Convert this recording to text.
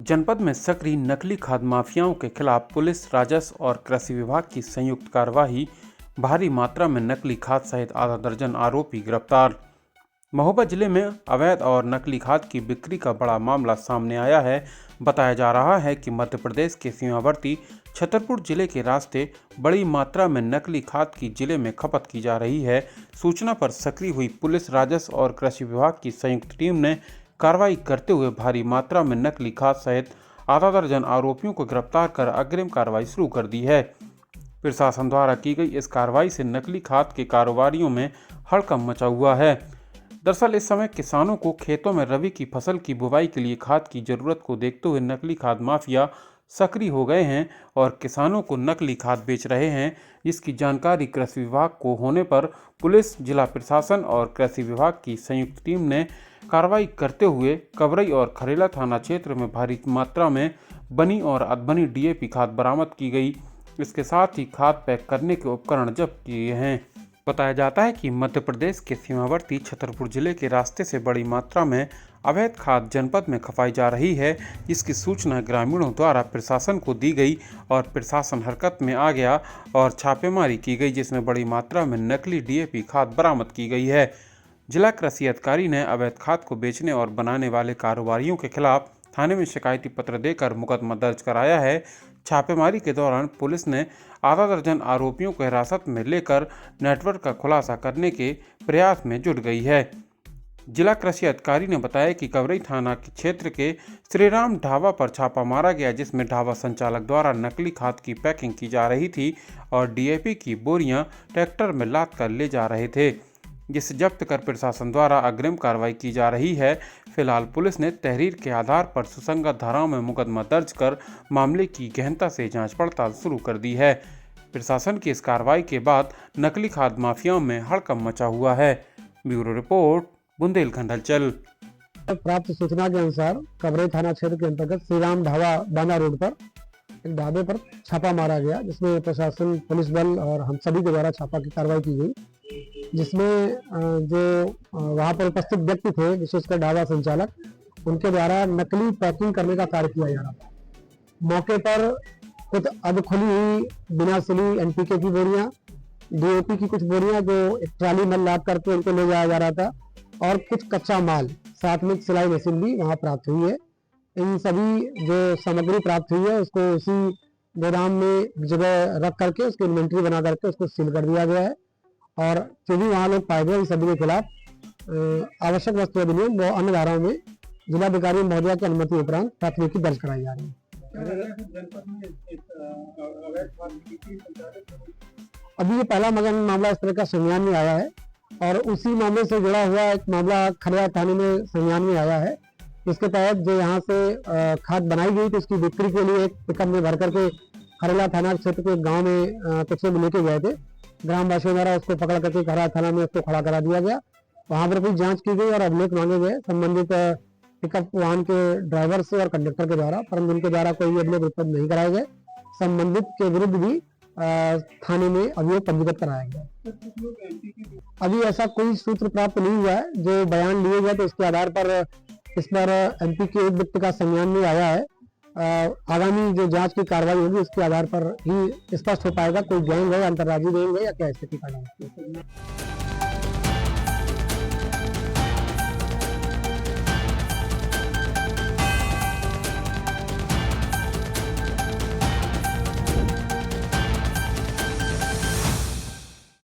जनपद में सक्रिय नकली खाद माफियाओं के खिलाफ पुलिस, राजस्व और कृषि विभाग की संयुक्त कार्यवाही। भारी मात्रा में नकली खाद सहित आधा दर्जन आरोपी गिरफ्तार। महोबा जिले में अवैध और नकली खाद की बिक्री का बड़ा मामला सामने आया है। बताया जा रहा है कि मध्य प्रदेश के सीमावर्ती छतरपुर जिले के रास्ते बड़ी मात्रा में नकली खाद की जिले में खपत की जा रही है। सूचना पर सक्रिय हुई पुलिस, राजस्व और कृषि विभाग की संयुक्त टीम ने कार्रवाई करते हुए भारी मात्रा में नकली खाद सहित आधा दर्जन आरोपियों को गिरफ्तार कर अग्रिम कार्रवाई शुरू कर दी है। प्रशासन द्वारा की गई इस कार्रवाई से नकली खाद के कारोबारियों में हड़कंप मचा हुआ है। दरअसल इस समय किसानों को खेतों में रबी की फसल की बुवाई के लिए खाद की जरूरत को देखते हुए नकली खाद माफिया सक्रिय हो गए हैं और किसानों को नकली खाद बेच रहे हैं। इसकी जानकारी कृषि विभाग को होने पर पुलिस, जिला प्रशासन और कृषि विभाग की संयुक्त टीम ने कार्रवाई करते हुए कवरई और खरेला थाना क्षेत्र में भारी मात्रा में बनी और अधबनी डीएपी खाद बरामद की गई। इसके साथ ही खाद पैक करने के उपकरण जब्त किए हैं। बताया जाता है कि मध्य प्रदेश के सीमावर्ती छतरपुर जिले के रास्ते से बड़ी मात्रा में अवैध खाद जनपद में खपाई जा रही है। इसकी सूचना ग्रामीणों द्वारा प्रशासन को दी गई और प्रशासन हरकत में आ गया और छापेमारी की गई, जिसमें बड़ी मात्रा में नकली डीएपी खाद बरामद की गई है। जिला कृषि अधिकारी ने अवैध खाद को बेचने और बनाने वाले कारोबारियों के खिलाफ थाने में शिकायती पत्र देकर मुकदमा दर्ज कराया है। छापेमारी के दौरान पुलिस ने आधा दर्जन आरोपियों को हिरासत में लेकर नेटवर्क का खुलासा करने के प्रयास में जुट गई है। जिला कृषि अधिकारी ने बताया कि कवरई थाना के क्षेत्र के श्रीराम ढाबा पर छापा मारा गया, जिसमें ढाबा संचालक द्वारा नकली खाद की पैकिंग की जा रही थी और डीएपी की बोरियां ट्रैक्टर में लाद कर ले जा रहे थे, जिसे जब्त कर प्रशासन द्वारा अग्रिम कार्रवाई की जा रही है। फिलहाल पुलिस ने तहरीर के आधार पर सुसंगत धाराओं में मुकदमा दर्ज कर मामले की गहनता से जांच पड़ताल शुरू कर दी है। प्रशासन की इस कार्रवाई के बाद नकली खाद माफियाओं में हड़कंप मचा हुआ है। ब्यूरो रिपोर्ट, बुंदेलखंड हलचल। प्राप्त सूचना के अनुसार कवरई थाना क्षेत्र के अंतर्गत श्रीराम ढाबा बांदा रोड पर एक ढाबे पर छापा मारा गया, जिसमें प्रशासन, पुलिस बल और हम सभी के द्वारा छापा की कार्रवाई की गई, जिसमें जो वहां पर उपस्थित व्यक्ति थे, विशेषकर ढाबा संचालक, उनके द्वारा नकली पैकिंग करने का कार्य किया जा रहा था। मौके पर कुछ अधखुली हुई बिना सिली एनपीके की बोरियां, डीएपी की कुछ बोरियां जो एक ट्राली में लाद करके उनको ले जाया जा रहा था, और कुछ कच्चा माल, साथ में सिलाई मशीन भी वहां प्राप्त हुई है। इन सभी जो सामग्री प्राप्त हुई है उसको उसी गोदाम में जगह रख करके उसकी इन्वेंट्री बना करके उसको सील कर दिया गया है, और जो भी वहाँ लोग पाए गए उन सभी के खिलाफ आवश्यक वस्तु अधिनियम व अन्य धाराओं में जिलाधिकारी महोदया की अनुमति उपरांत प्राथमिकी दर्ज कराई जा रही है। अभी ये पहला मामला इस तरह का संज्ञान में आया है, और उसी मामले से जुड़ा हुआ एक मामला खरेला थाने में संज्ञान में आया है। इसके तहत जो यहाँ से खाद बनाई गई थी उसकी बिक्री के लिए एक पिकअप में भर करके खरेला थाना क्षेत्र के गाँव में कुछ लोग लेके गए थे। ग्रामवासियों द्वारा उसको पकड़ करके खरेला थाना में उसको खड़ा करा दिया गया। वहाँ पर भी जांच की गई और अभिलेख मांगे गए संबंधित पिकअप वाहन के ड्राइवर से और कंडक्टर के द्वारा, परंतु उनके द्वारा कोई भी अभिलेख उत्पन्न नहीं कराए गए। संबंधित के विरुद्ध भी थाने में अभियोग पंजीबद्ध कराया गया। अभी ऐसा कोई सूत्र प्राप्त नहीं हुआ है। जो बयान लिए गए तो उसके आधार पर इस पर एमपी के एक व्यक्ति का संज्ञान में आया है। आगामी जो जांच की कार्रवाई होगी उसके आधार पर ही स्पष्ट हो पाएगा कोई गैंग है, अंतर्राज्यीय गैंग है या क्या स्थिति का नाम है।